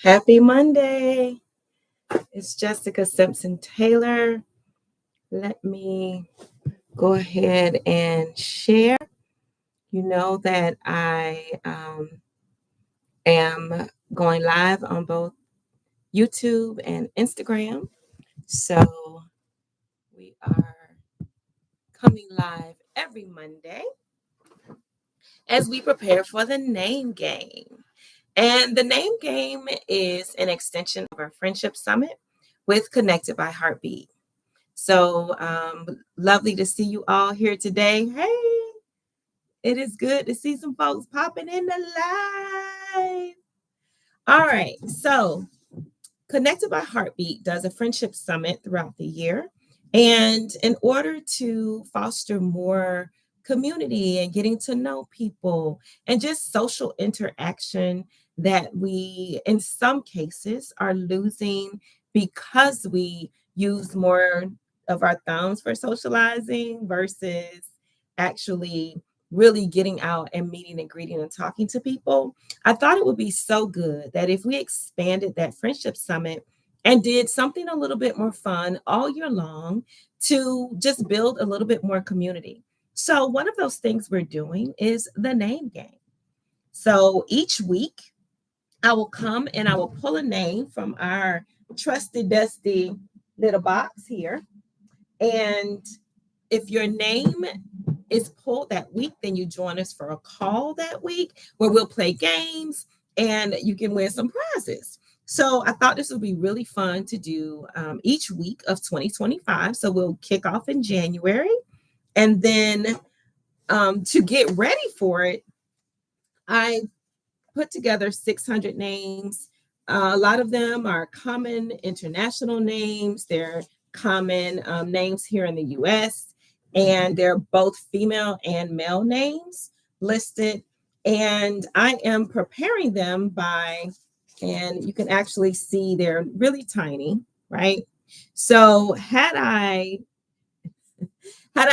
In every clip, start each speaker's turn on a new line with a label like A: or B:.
A: Happy Monday. It's Jessica Simpson Taylor. Let me go ahead and share. You know that I am going live on both YouTube and Instagram. So we are coming live every Monday as we prepare for the name game. And the name game is an extension of our Friendship Summit with Connected by Heartbeat. So lovely to see you all here today. Hey, it is good to see some folks popping in the live. All right. So Connected by Heartbeat does a friendship summit throughout the year. And in order to foster more community and getting to know people and just social interaction that we, in some cases, are losing because we use more of our thumbs for socializing versus actually really getting out and meeting and greeting and talking to people. I thought it would be so good that if we expanded that friendship summit and did something a little bit more fun all year long to just build a little bit more community. So, one of those things we're doing is the name game. So, each week, I will come and I will pull a name from our trusty, dusty little box here. And if your name is pulled that week, then you join us for a call that week where we'll play games and you can win some prizes. So I thought this would be really fun to do each week of 2025. So we'll kick off in January. And then to get ready for it, I put together 600 names. A lot of them are common international names. They're common names here in the US, and they're both female and male names listed. And I am preparing them by, and you can actually see they're really tiny, right? So had I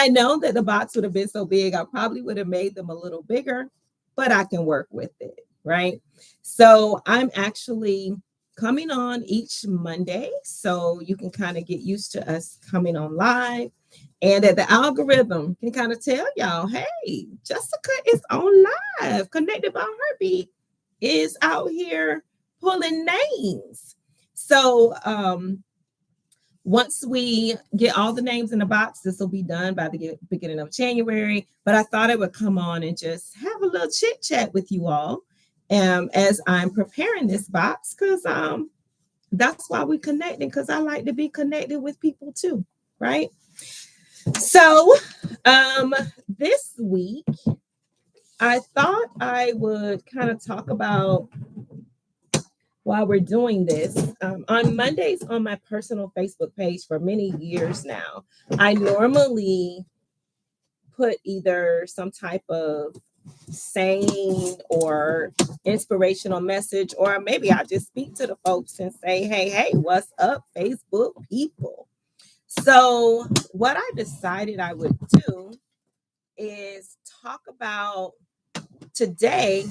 A: known that the box would have been so big, I probably would have made them a little bigger, but I can work with it, right? So I'm actually coming on each Monday, so you can kind of get used to us coming on live, and that the algorithm can kind of tell y'all, hey, Jessica is on live. Connected by Heartbeat is out here pulling names. So once we get all the names in the box, this will be done by the beginning of January. But I thought I would come on and just have a little chit chat with you all as I'm preparing this box, because that's why we connecting, because I like to be connected with people too, right? So this week, I thought I would kind of talk about, while we're doing this, on Mondays on my personal Facebook page for many years now, I normally put either some type of saying or inspirational message, or maybe I just speak to the folks and say, hey, what's up, Facebook people? So what I decided I would do is talk about today,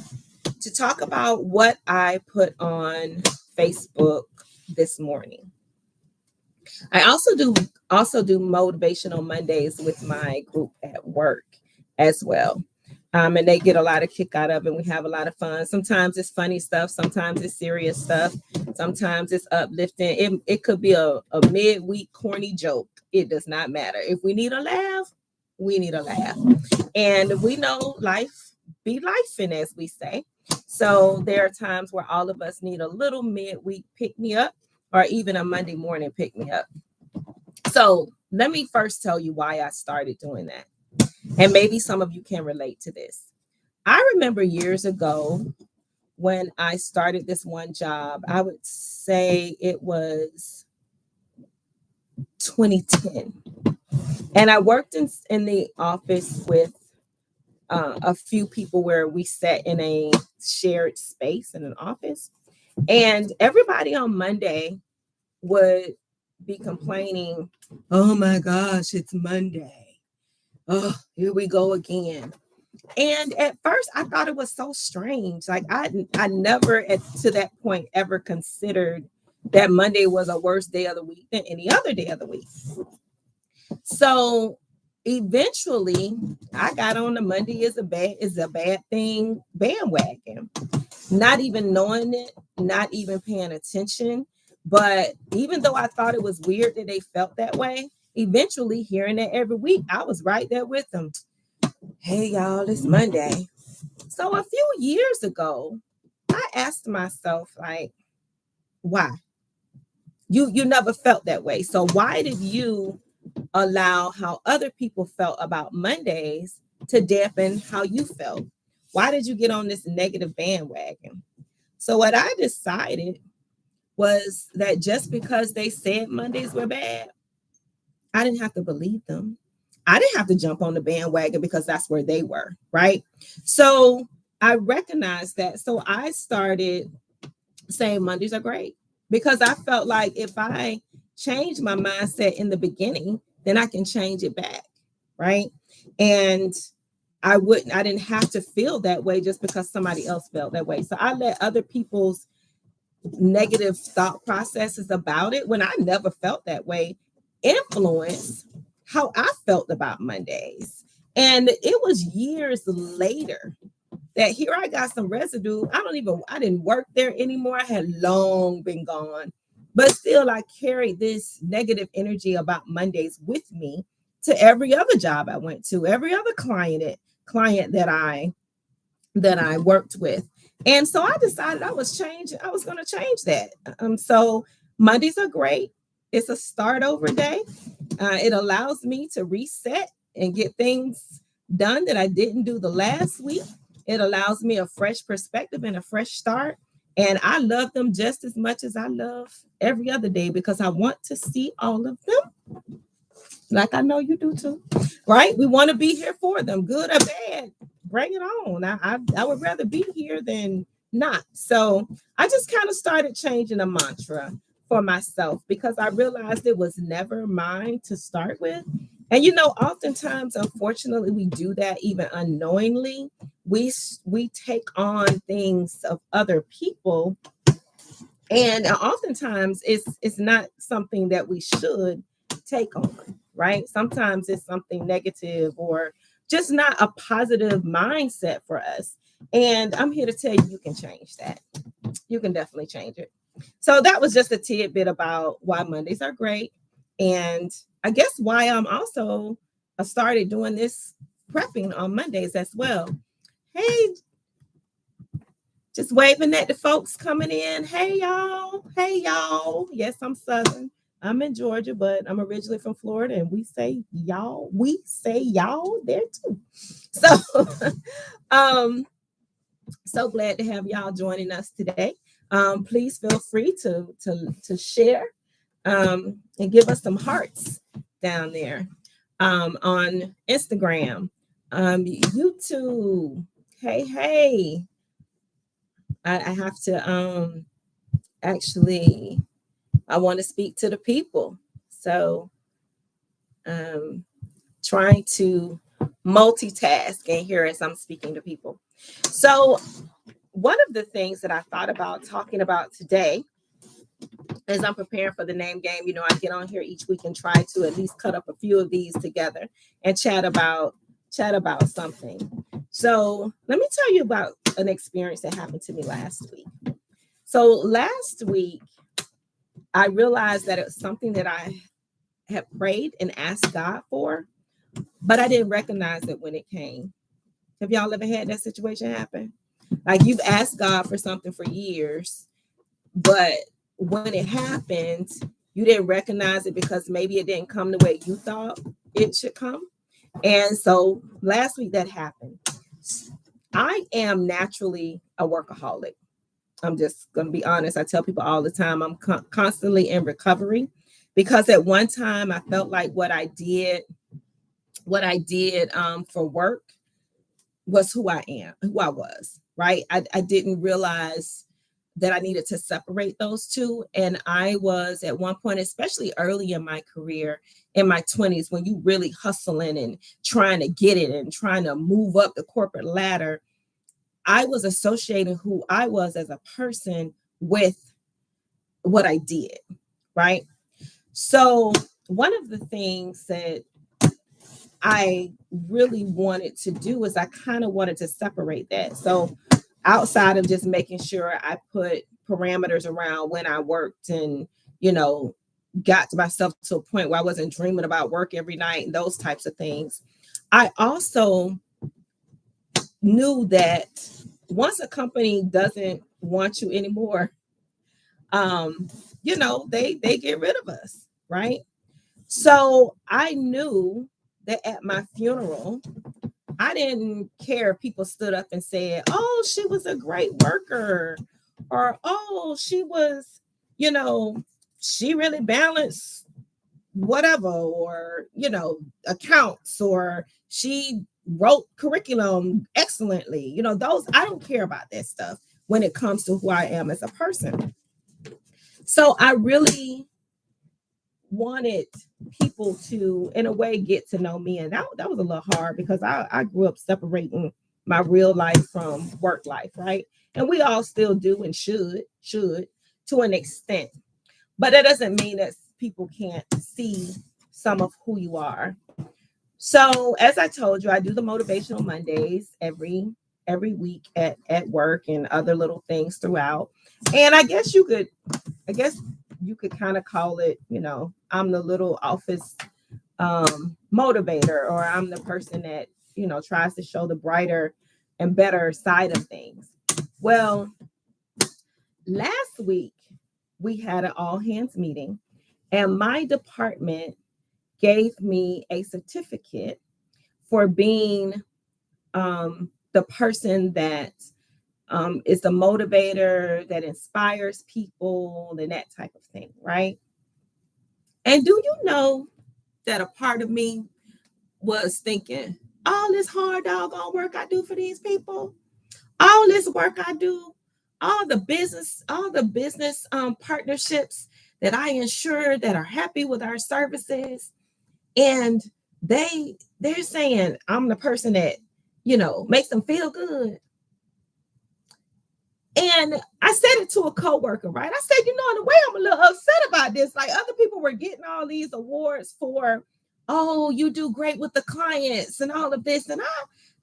A: to talk about what I put on Facebook this morning. I also do Motivational Mondays with my group at work as well. And they get a lot of kick out of it. We have a lot of fun. Sometimes it's funny stuff. Sometimes it's serious stuff. Sometimes it's uplifting. It could be a midweek corny joke. It does not matter. If we need a laugh, we need a laugh. And we know life be lifing, as we say. So there are times where all of us need a little midweek pick me up, or even a Monday morning pick me up. So let me first tell you why I started doing that. And maybe some of you can relate to this. I remember years ago when I started this one job, I would say it was 2010. And I worked in the office with a few people where we sat in a shared space in an office. And everybody on Monday would be complaining, oh my gosh, it's Monday. Oh, here we go again. And at first I thought it was so strange. Like I never to that point ever considered that Monday was a worse day of the week than any other day of the week. So eventually I got on the Monday is a bad thing bandwagon, not even knowing it, not even paying attention. But even though I thought it was weird that they felt that way, eventually hearing it every week, I was right there with them. Hey y'all, it's Monday. So a few years ago, I asked myself, like, why? You never felt that way. So why did you allow how other people felt about Mondays to dampen how you felt? Why did you get on this negative bandwagon? So what I decided was that just because they said Mondays were bad, I didn't have to believe them. I didn't have to jump on the bandwagon because that's where they were, right? So I recognized that. So I started saying Mondays are great because I felt like if I change my mindset in the beginning, then I can change it back, right? And I didn't have to feel that way just because somebody else felt that way. So I let other people's negative thought processes about it when I never felt that way influence how I felt about Mondays. And it was years later that here I got some residue. I didn't work there anymore. I had long been gone, but still I carried this negative energy about Mondays with me to every other job I went to, every other client that I worked with. And so I decided I was going to change that. So Mondays are great. It's a start over day. It allows me to reset and get things done that I didn't do the last week. It allows me a fresh perspective and a fresh start. And I love them just as much as I love every other day because I want to see all of them, like I know you do too, right? We want to be here for them, good or bad. Bring it on. I would rather be here than not. So I just kind of started changing a mantra for myself because I realized it was never mine to start with. And oftentimes, unfortunately, we do that even unknowingly. We take on things of other people, and oftentimes it's not something that we should take on, right? Sometimes it's something negative or just not a positive mindset for us. And I'm here to tell you, you can change that. You can definitely change it. So that was just a tidbit about why Mondays are great. And I guess why I'm also started doing this prepping on Mondays as well. Hey, just waving at the folks coming in. Hey, y'all. Hey, y'all. Yes, I'm Southern. I'm in Georgia, but I'm originally from Florida, and we say y'all. We say y'all there too. So, um, so glad to have y'all joining us today. Please feel free to share and give us some hearts down there on Instagram, YouTube. Hey, hey. I have to actually I want to speak to the people. So trying to multitask and here as I'm speaking to people. So one of the things that I thought about talking about today as I'm preparing for the name game, I get on here each week and try to at least cut up a few of these together and chat about something. So let me tell you about an experience that happened to me last week. So last week, I realized that it was something that I had prayed and asked God for, but I didn't recognize it when it came. Have y'all ever had that situation happen? Like you've asked God for something for years, but when it happened, you didn't recognize it because maybe it didn't come the way you thought it should come. And so last week that happened. I am naturally a workaholic. I'm just going to be honest. I tell people all the time I'm constantly in recovery because at one time I felt like what I did for work was who I am, who I was, right? I didn't realize that I needed to separate those two. And I was at one point, especially early in my career, in my 20s, when you really hustling and trying to get it and trying to move up the corporate ladder, I was associating who I was as a person with what I did, right? So one of the things that I really wanted to do is I kind of wanted to separate that. So outside of just making sure I put parameters around when I worked and, you know, got to myself to a point where I wasn't dreaming about work every night and those types of things, I also knew that once a company doesn't want you anymore, um, they get rid of us, right? So I knew that at my funeral, I didn't care if people stood up and said, "Oh, she was a great worker," or "Oh, she was, you know, she really balanced whatever," or, accounts, or she wrote curriculum excellently. Those, I don't care about that stuff when it comes to who I am as a person. So I really wanted people to, in a way, get to know me. And that was a little hard because I grew up separating my real life from work life, right? And we all still do and should to an extent. But that doesn't mean that people can't see some of who you are. So as I told you, I do the motivational Mondays every week at work and other little things throughout. And I guess you could kind of call it, I'm the little office motivator, or I'm the person that, tries to show the brighter and better side of things. Well, last week we had an all hands meeting, and my department gave me a certificate for being the person that is the motivator that inspires people and that type of thing, right? And do you know that a part of me was thinking, all this hard doggone work I do for these people, all this work I do, all the business partnerships that I ensure that are happy with our services, and they're saying I'm the person that makes them feel good. And I said it to a coworker, right? I said, in a way, I'm a little upset about this. Like, other people were getting all these awards for, "Oh, you do great with the clients and all of this." And I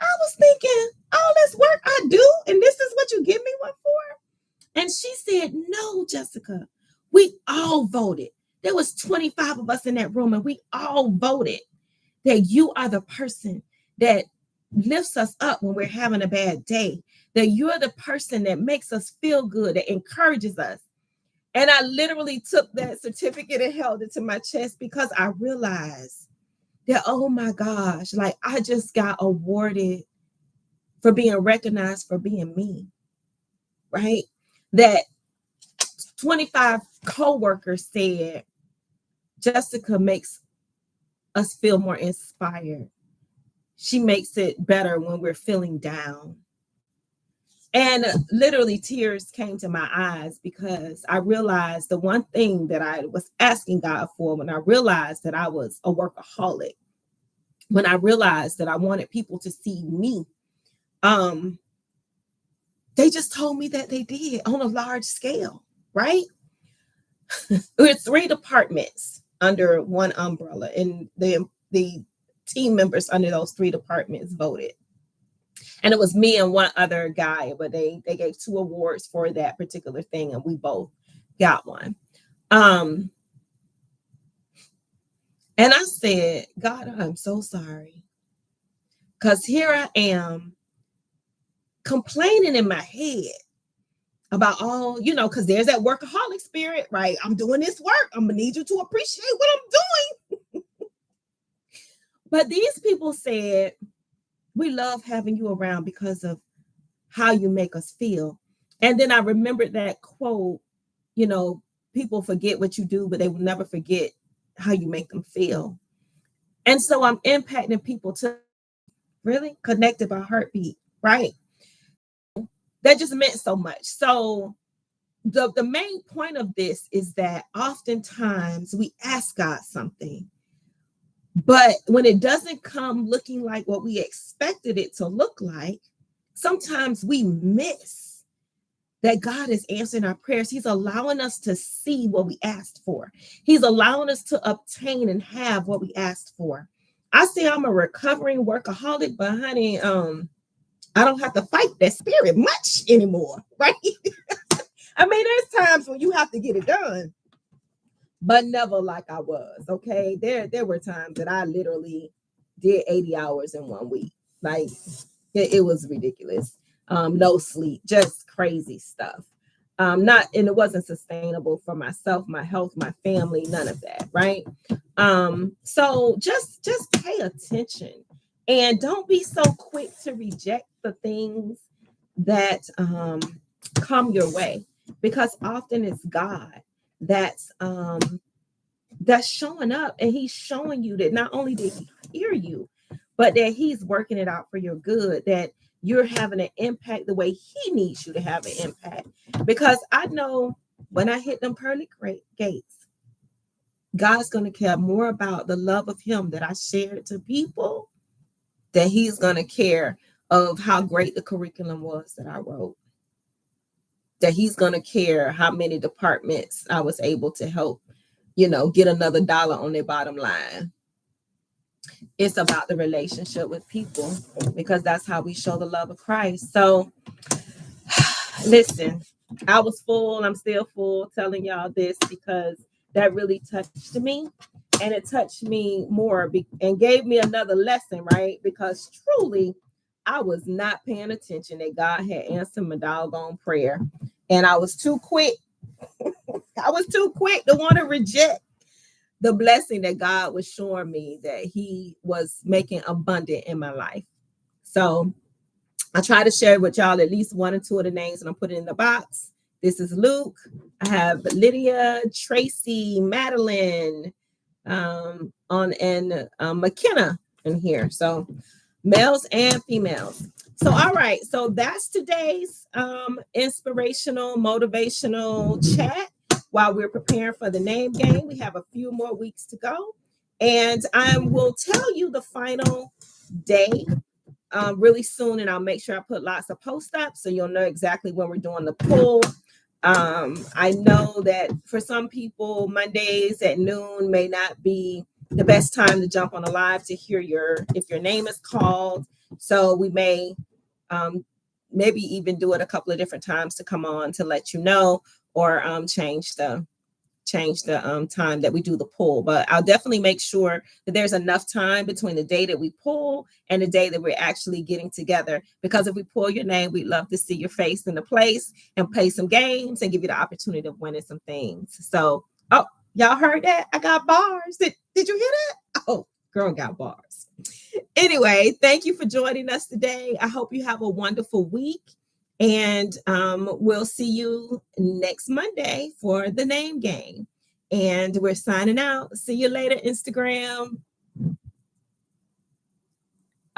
A: was thinking, all this work I do, and this is what you give me one for? And she said, "No, Jessica, we all voted. There was 25 of us in that room, and we all voted that you are the person that lifts us up when we're having a bad day, that you're the person that makes us feel good, that encourages us." And I literally took that certificate and held it to my chest because I realized that, oh my gosh, like, I just got awarded for being recognized for being me, right? That 25 coworkers said, "Jessica makes us feel more inspired. She makes it better when we're feeling down." And literally tears came to my eyes because I realized the one thing that I was asking God for when I realized that I was a workaholic, when I realized that I wanted people to see me, um, they just told me that they did on a large scale, right? There were 3 departments under one umbrella, and the team members under those 3 departments voted. And it was me and one other guy, but they gave 2 awards for that particular thing, and we both got one. Um, and I said, "God, I'm so sorry, because here I am complaining in my head about all, because there's that workaholic spirit, right? I'm doing this work. I'm gonna need you to appreciate what I'm doing." But these people said, "We love having you around because of how you make us feel." And then I remembered that quote, you know, people forget what you do, but they will never forget how you make them feel. And so I'm impacting people to really connected by heartbeat, right? That just meant so much. So the main point of this is that oftentimes we ask God something, but when it doesn't come looking like what we expected it to look like, sometimes we miss that God is answering our prayers. He's allowing us to see what we asked for. He's allowing us to obtain and have what we asked for. I say I'm a recovering workaholic, but honey, I don't have to fight that spirit much anymore, right? I mean, there's times when you have to get it done, but never like I was. Okay, there were times that I literally did 80 hours in 1 week. Like it was ridiculous. No sleep, just crazy stuff. Not and it wasn't sustainable for myself, my health, my family, none of that, right? So just pay attention and don't be so quick to reject the things that come your way, because often it's God that's that's showing up, and he's showing you that not only did he hear you, but that he's working it out for your good, that you're having an impact the way he needs you to have an impact. Because I know when I hit them pearly gates, God's going to care more about the love of him that I shared to people, that he's going to care of how great the curriculum was that I wrote, that he's going to care how many departments I was able to help, get another dollar on their bottom line. It's about the relationship with people, because that's how we show the love of Christ. So listen, I was full. I'm still full telling y'all this because that really touched me. And it touched me more and gave me another lesson, right? Because truly, I was not paying attention that God had answered my doggone prayer. And I was too quick. I was too quick to want to reject the blessing that God was showing me that he was making abundant in my life. So I try to share with y'all at least one or two of the names, and I'm putting in the box. This is Luke. I have Lydia, Tracy, Madeline, McKenna in here. So males and females. So all right, so that's today's inspirational, motivational chat. While we're preparing for the name game, we have a few more weeks to go, and I will tell you the final day really soon, and I'll make sure I put lots of posts up so you'll know exactly when we're doing the poll. I know that for some people, Mondays at noon may not be the best time to jump on a live to hear if your name is called. So we may maybe even do it a couple of different times to come on to let you know, or change the time that we do the poll. But I'll definitely make sure that there's enough time between the day that we pull and the day that we're actually getting together, because if we pull your name, we'd love to see your face in the place and play some games and give you the opportunity of winning some things. So, oh, y'all heard that? I got bars. Did you hear that? Oh, girl got bars. Anyway, thank you for joining us today. I hope you have a wonderful week. And we'll see you next Monday for the name game. And we're signing out. See you later, Instagram.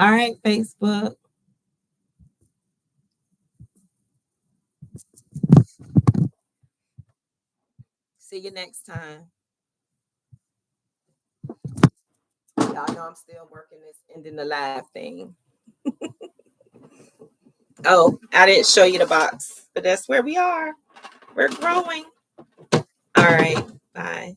A: All right, Facebook. See you next time. Y'all know I'm still working this ending the live thing. Oh, I didn't show you the box, but that's where we are. We're growing. All right. Bye.